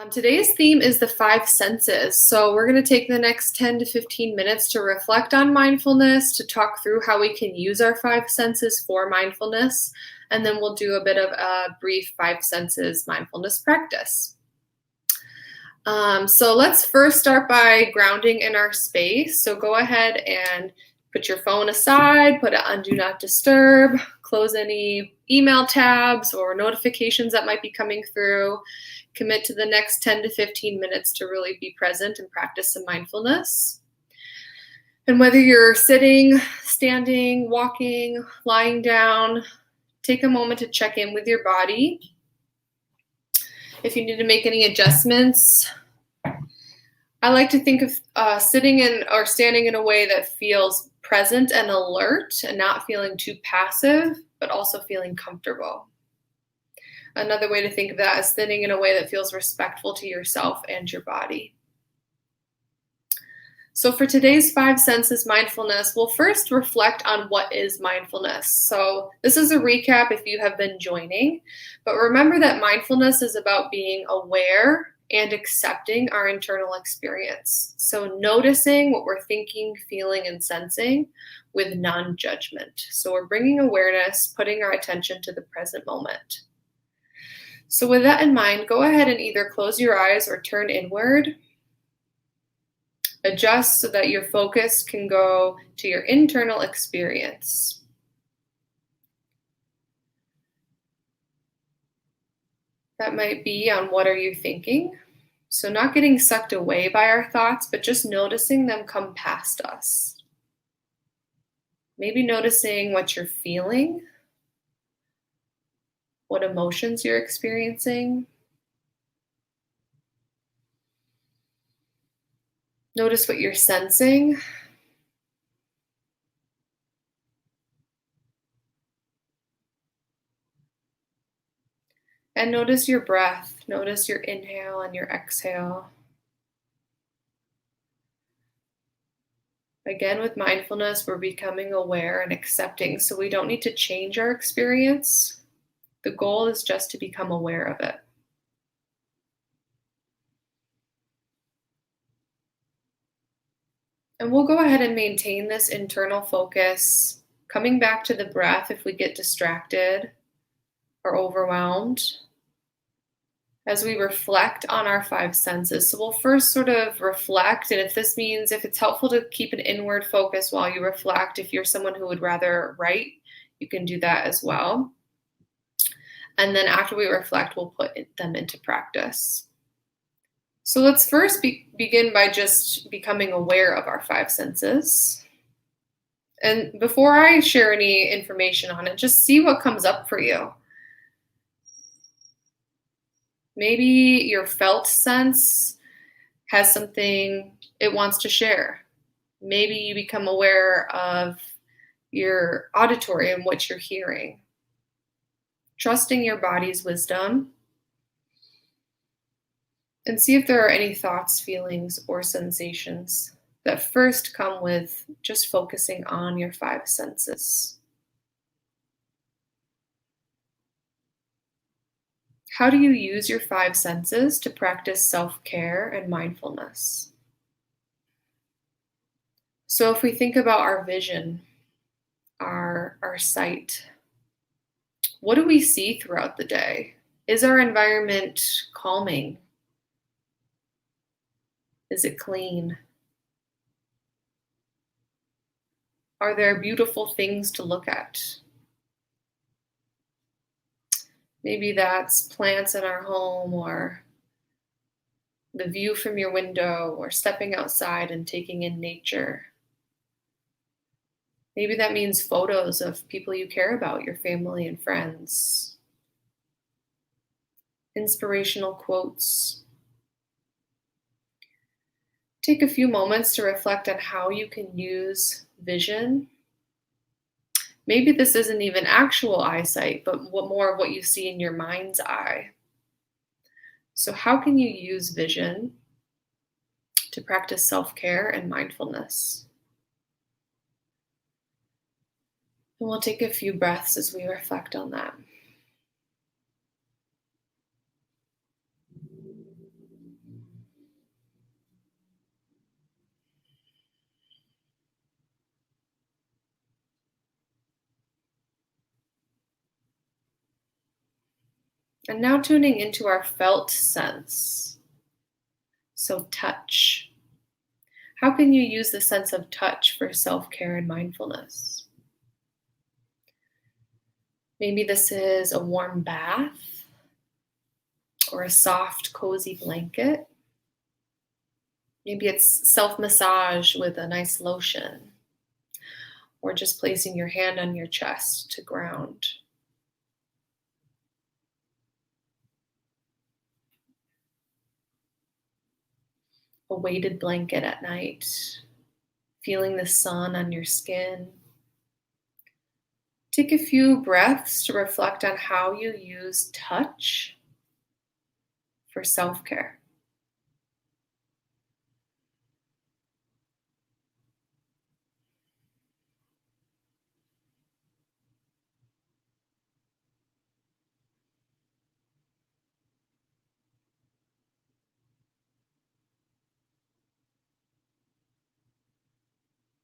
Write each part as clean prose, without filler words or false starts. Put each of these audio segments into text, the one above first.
Today's theme is the five senses. So, we're going to take the next 10 to 15 minutes to reflect on mindfulness, to talk through how we can use our five senses for mindfulness, and then we'll do a bit of a brief five senses mindfulness practice. So, let's first start by grounding in our space. So, go ahead and put your phone aside, put it on Do Not Disturb, close any email tabs or notifications that might be coming through. Commit to the next 10 to 15 minutes to really be present and practice some mindfulness. And whether you're sitting, standing, walking, lying down, take a moment to check in with your body. If you need to make any adjustments, I like to think of sitting in or standing in a way that feels present and alert and not feeling too passive, but also feeling comfortable. Another way to think of that is sitting in a way that feels respectful to yourself and your body. So for today's five senses mindfulness, we'll first reflect on what is mindfulness. So this is a recap if you have been joining, but remember that mindfulness is about being aware and accepting our internal experience. So noticing what we're thinking, feeling, and sensing with non-judgment. So we're bringing awareness, putting our attention to the present moment. So with that in mind, go ahead and either close your eyes or turn inward. Adjust so that your focus can go to your internal experience. That might be on what are you thinking. So not getting sucked away by our thoughts, but just noticing them come past us. Maybe noticing what you're feeling, what emotions you're experiencing. Notice what you're sensing. And notice your breath. Notice your inhale and your exhale. Again, with mindfulness, we're becoming aware and accepting, so we don't need to change our experience. The goal is just to become aware of it. And we'll go ahead and maintain this internal focus, coming back to the breath if we get distracted or overwhelmed, as we reflect on our five senses. So we'll first sort of reflect, and if it's helpful to keep an inward focus while you reflect, if you're someone who would rather write, you can do that as well. And then after we reflect, we'll put them into practice. So let's first begin by just becoming aware of our five senses. And before I share any information on it, just see what comes up for you. Maybe your felt sense has something it wants to share. Maybe you become aware of your auditory and what you're hearing. Trusting your body's wisdom, and see if there are any thoughts, feelings, or sensations that first come with just focusing on your five senses. How do you use your five senses to practice self-care and mindfulness? So if we think about our vision, our sight, what do we see throughout the day? Is our environment calming? Is it clean? Are there beautiful things to look at? Maybe that's plants in our home, or the view from your window, or stepping outside and taking in nature. Maybe that means photos of people you care about, your family and friends. Inspirational quotes. Take a few moments to reflect on how you can use vision. Maybe this isn't even actual eyesight, but more of what you see in your mind's eye. So how can you use vision to practice self-care and mindfulness? And we'll take a few breaths as we reflect on that. And now tuning into our felt sense. So, touch. How can you use the sense of touch for self care and mindfulness? Maybe this is a warm bath or a soft, cozy blanket. Maybe it's self massage with a nice lotion, or just placing your hand on your chest to ground. A weighted blanket at night, feeling the sun on your skin. Take a few breaths to reflect on how you use touch for self care.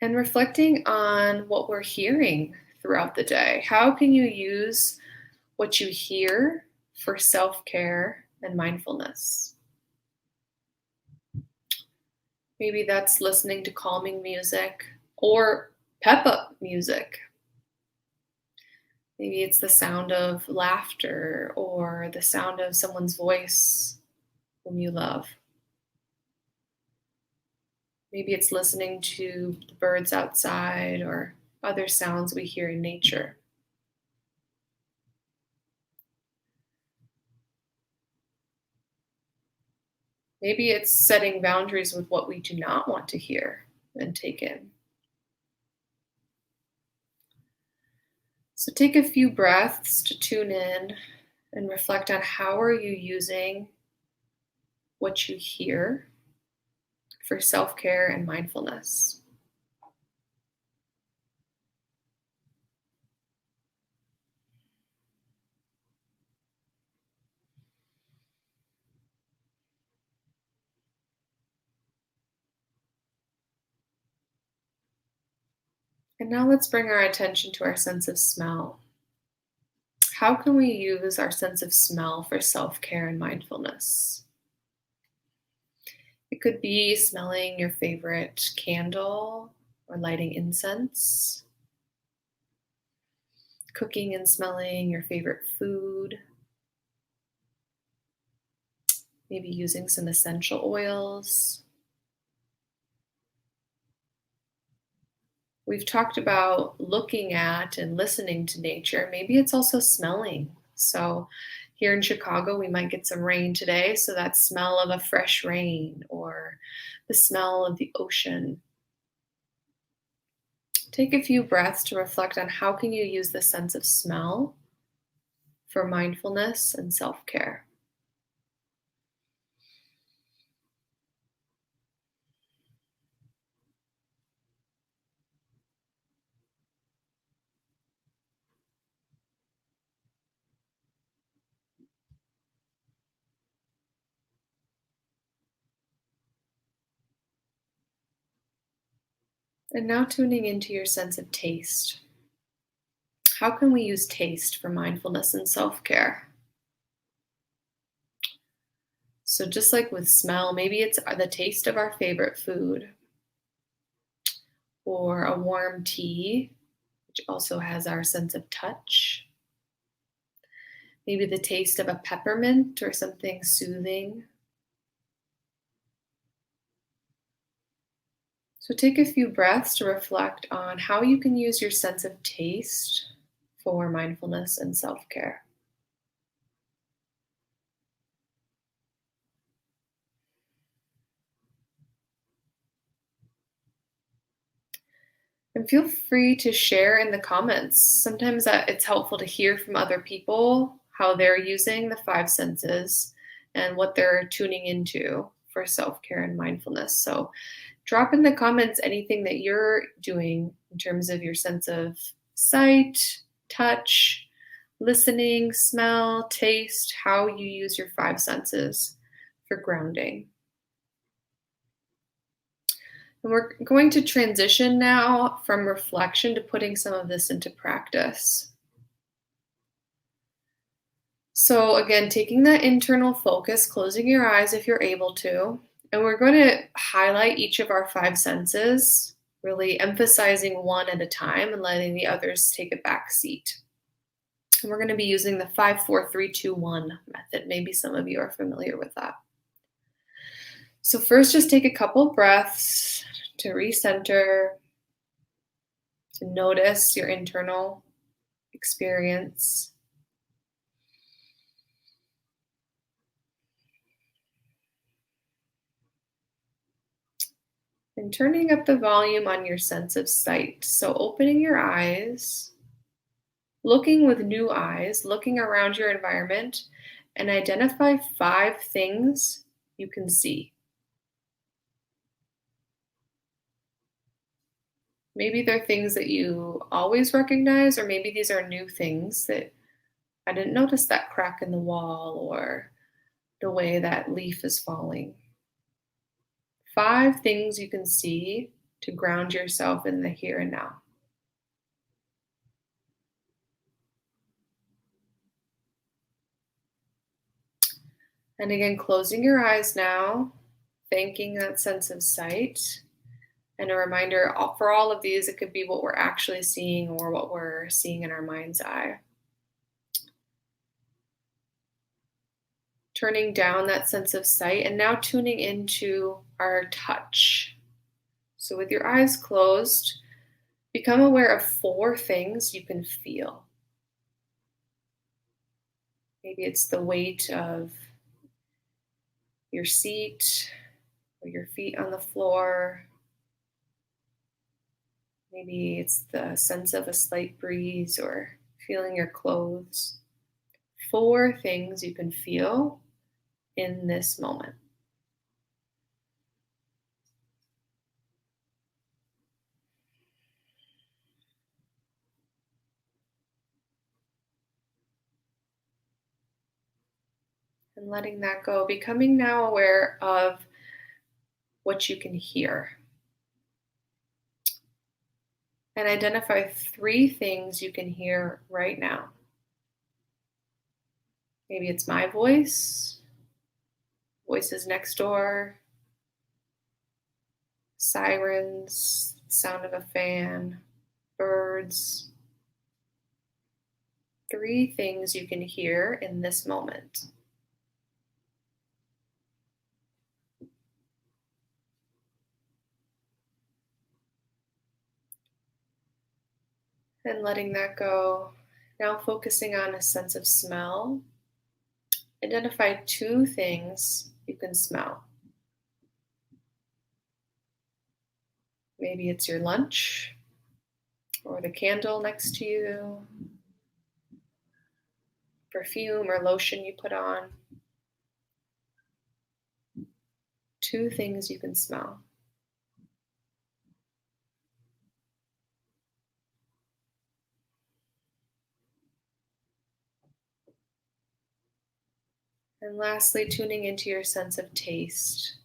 And reflecting on what we're hearing throughout the day. How can you use what you hear for self care and mindfulness? Maybe that's listening to calming music or pep up music. Maybe it's the sound of laughter or the sound of someone's voice whom you love. Maybe it's listening to the birds outside or other sounds we hear in nature. Maybe it's setting boundaries with what we do not want to hear and take in. So take a few breaths to tune in and reflect on how are you using what you hear for self-care and mindfulness. And now let's bring our attention to our sense of smell. How can we use our sense of smell for self-care and mindfulness? It could be smelling your favorite candle or lighting incense, cooking and smelling your favorite food, maybe using some essential oils. We've talked about looking at and listening to nature. Maybe it's also smelling. So here in Chicago, we might get some rain today. So that smell of a fresh rain or the smell of the ocean. Take a few breaths to reflect on how can you use the sense of smell for mindfulness and self-care. And now tuning into your sense of taste. How can we use taste for mindfulness and self-care? So just like with smell, maybe it's the taste of our favorite food or a warm tea, which also has our sense of touch. Maybe the taste of a peppermint or something soothing. So take a few breaths to reflect on how you can use your sense of taste for mindfulness and self-care. And feel free to share in the comments. Sometimes it's helpful to hear from other people how they're using the five senses and what they're tuning into for self-care and mindfulness. So drop in the comments anything that you're doing in terms of your sense of sight, touch, listening, smell, taste, how you use your five senses for grounding. And we're going to transition now from reflection to putting some of this into practice. So again, taking that internal focus, closing your eyes if you're able to, and we're going to highlight each of our five senses, really emphasizing one at a time and letting the others take a back seat. And we're going to be using the 5-4-3-2-1 method. Maybe some of you are familiar with that. So first, just take a couple breaths to recenter, to notice your internal experience. And turning up the volume on your sense of sight. So opening your eyes, looking with new eyes, looking around your environment, and identify 5 things you can see. Maybe they're things that you always recognize, or maybe these are new things that I didn't notice that crack in the wall or the way that leaf is falling. 5 things you can see to ground yourself in the here and now. And again, closing your eyes now, thanking that sense of sight. And a reminder, for all of these, it could be what we're actually seeing or what we're seeing in our mind's eye. Turning down that sense of sight and now tuning into our touch. So with your eyes closed, become aware of 4 things you can feel. Maybe it's the weight of your seat or your feet on the floor. Maybe it's the sense of a slight breeze or feeling your clothes. 4 things you can feel in this moment. And letting that go, becoming now aware of what you can hear. And identify 3 things you can hear right now. Maybe it's my voice, voices next door, sirens, sound of a fan, birds. 3 things you can hear in this moment. And letting that go. Now focusing on a sense of smell. Identify 2 things you can smell. Maybe it's your lunch or the candle next to you, perfume or lotion you put on. 2 things you can smell. And lastly, tuning into your sense of taste.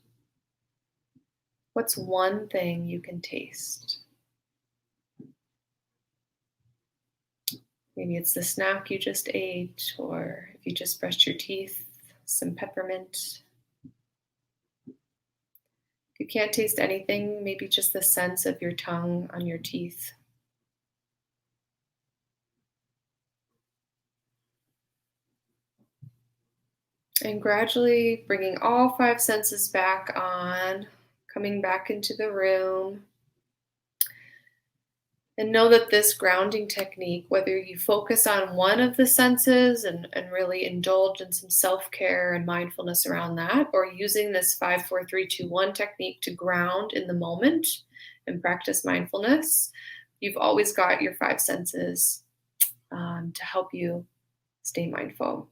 What's one thing you can taste? Maybe it's the snack you just ate, or if you just brushed your teeth, some peppermint. If you can't taste anything, maybe just the sense of your tongue on your teeth. And gradually bringing all 5 senses back on, coming back into the room. And know that this grounding technique, whether you focus on one of the senses and really indulge in some self-care and mindfulness around that, or using this 5-4-3-2-1 technique to ground in the moment and practice mindfulness, you've always got your 5 senses to help you stay mindful.